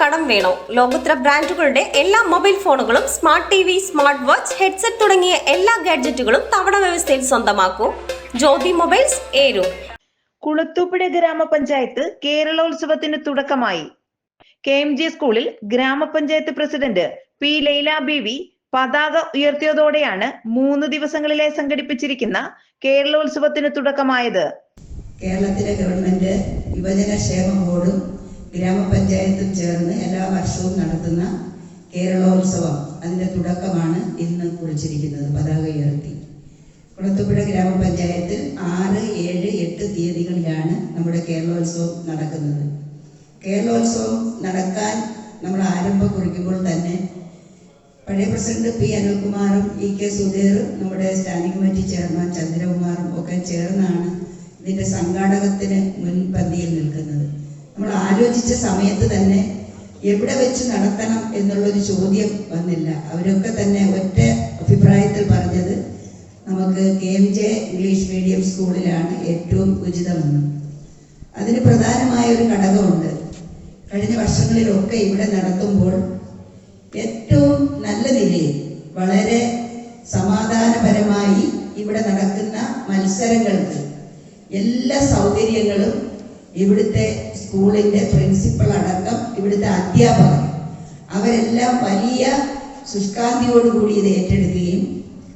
കടം വേണോ? ലോകോത്തര ബ്രാൻഡുകളുടെ എല്ലാ മൊബൈൽ ഫോണുകളും smart T V, smart watch, headset തുടങ്ങിയ എല്ലാ ഗാഡ്ജറ്റുകളും തവണ വ്യവസ്ഥയിൽ സ്വന്തമാക്കൂ. ജ്യോതി മൊബൈൽസ്, ഏരൂർ. കുളത്തൂപ്പുഴ ഗ്രാമപഞ്ചായത്ത് കേരളോത്സവത്തിന് തുടക്കമായി. KMG സ്കൂളിൽ ഗ്രാമപഞ്ചായത്ത് പ്രസിഡന്റ് പി ലൈല ബീവി പതാക ഉയർത്തിയതോടെയാണ് 3 ദിവസങ്ങളിലായി സംഘടിപ്പിച്ചിരിക്കുന്ന കേരളോത്സവത്തിന് തുടക്കമായത്. കേരളത്തിലെ ഗവൺമെന്റ് യുവജനക്ഷേമ ബോർഡും ഗ്രാമപഞ്ചായത്തും ചേർന്ന് എല്ലാ വർഷവും നടത്തുന്ന കേരളോത്സവം, അതിന്റെ തുടക്കമാണ് ഇന്ന് കുറിച്ചിരിക്കുന്നത്. പതാക ഉയർത്തി കുളത്തൂപ്പുഴ ഗ്രാമപഞ്ചായത്തിൽ 6, 7, 8 തീയതികളിലാണ് നമ്മുടെ കേരളോത്സവം നടക്കുന്നത്. കേരളോത്സവം നടക്കാൻ നമ്മൾ ആരംഭം കുറിക്കുമ്പോൾ തന്നെ പഴയ പ്രസിഡന്റ് പി അനിൽകുമാറും EK സുധീറും നമ്മുടെ സ്റ്റാൻഡിംഗ് കമ്മിറ്റി ചെയർമാൻ ചന്ദ്രകുമാറും ഒക്കെ ചേർന്നാണ് ഇതിന്റെ സംഘാടകത്തിന് മുൻപന്തിയിൽ നിൽക്കുന്നത്. നമ്മൾ ആലോചിച്ച സമയത്ത് തന്നെ എവിടെ വെച്ച് നടത്തണം എന്നുള്ളൊരു ചോദ്യം വന്നില്ല. അവരൊക്കെ തന്നെ ഒറ്റ അഭിപ്രായത്തിൽ പറഞ്ഞത് നമുക്ക് KMJ ഇംഗ്ലീഷ് മീഡിയം സ്കൂളിലാണ് ഏറ്റവും ഉചിതമെന്ന്. അതിന് പ്രധാനമായ ഒരു ഘടകമുണ്ട്. കഴിഞ്ഞ വർഷങ്ങളിലൊക്കെ ഇവിടെ നടത്തുമ്പോൾ ഏറ്റവും നല്ല നിലയിൽ വളരെ സമാധാനപരമായി ഇവിടെ നടക്കുന്ന മത്സരങ്ങൾക്ക് എല്ലാ സൗകര്യങ്ങളും ഇവിടുത്തെ സ്കൂളിന്റെ പ്രിൻസിപ്പൽ അടക്കം ഇവിടുത്തെ അധ്യാപകർ അവരെല്ലാം വലിയ ശുഷ്കാന്തിയോടുകൂടി ഇത് ഏറ്റെടുക്കുകയും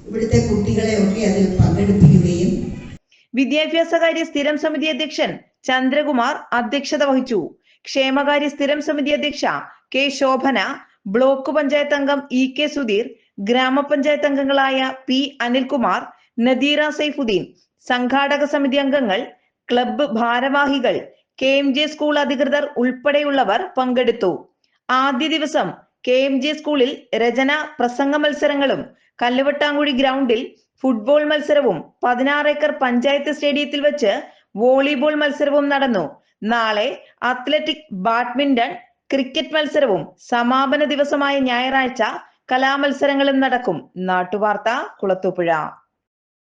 ഇവിടുത്തെ കുട്ടികളെയൊക്കെ അതിൽ പങ്കെടുപ്പിക്കുകയും. വിദ്യാഭ്യാസകാര്യ സ്ഥിരം സമിതി അധ്യക്ഷൻ ചന്ദ്രകുമാർ അധ്യക്ഷത വഹിച്ചു. ക്ഷേമകാര്യ സ്ഥിരം സമിതി അധ്യക്ഷ K ശോഭന, ബ്ലോക്ക് പഞ്ചായത്ത് അംഗം EK സുധീർ, ഗ്രാമപഞ്ചായത്ത് അംഗങ്ങളായ P അനിൽകുമാർ, നദീറ സൈഫുദ്ദീൻ, സംഘാടക സമിതി അംഗങ്ങൾ, ക്ലബ്ബ് ഭാരവാഹികൾ, KMJ സ്കൂൾ അധികൃതർ ഉൾപ്പെടെയുള്ളവർ പങ്കെടുത്തു. ആദ്യ ദിവസം KMJ സ്കൂളിൽ രചന പ്രസംഗ മത്സരങ്ങളും കല്ലുവട്ടാങ്കുഴി ഗ്രൗണ്ടിൽ ഫുട്ബോൾ മത്സരവും 16 ഏക്കർ പഞ്ചായത്ത് സ്റ്റേഡിയത്തിൽ വെച്ച് വോളിബോൾ മത്സരവും നടന്നു. നാളെ അത്ലറ്റിക്, ബാഡ്മിന്റൺ, ക്രിക്കറ്റ് മത്സരവും സമാപന ദിവസമായ ഞായറാഴ്ച കലാമത്സരങ്ങളും നടക്കും. നാട്ടുവാർത്ത, കുളത്തൂപ്പുഴ.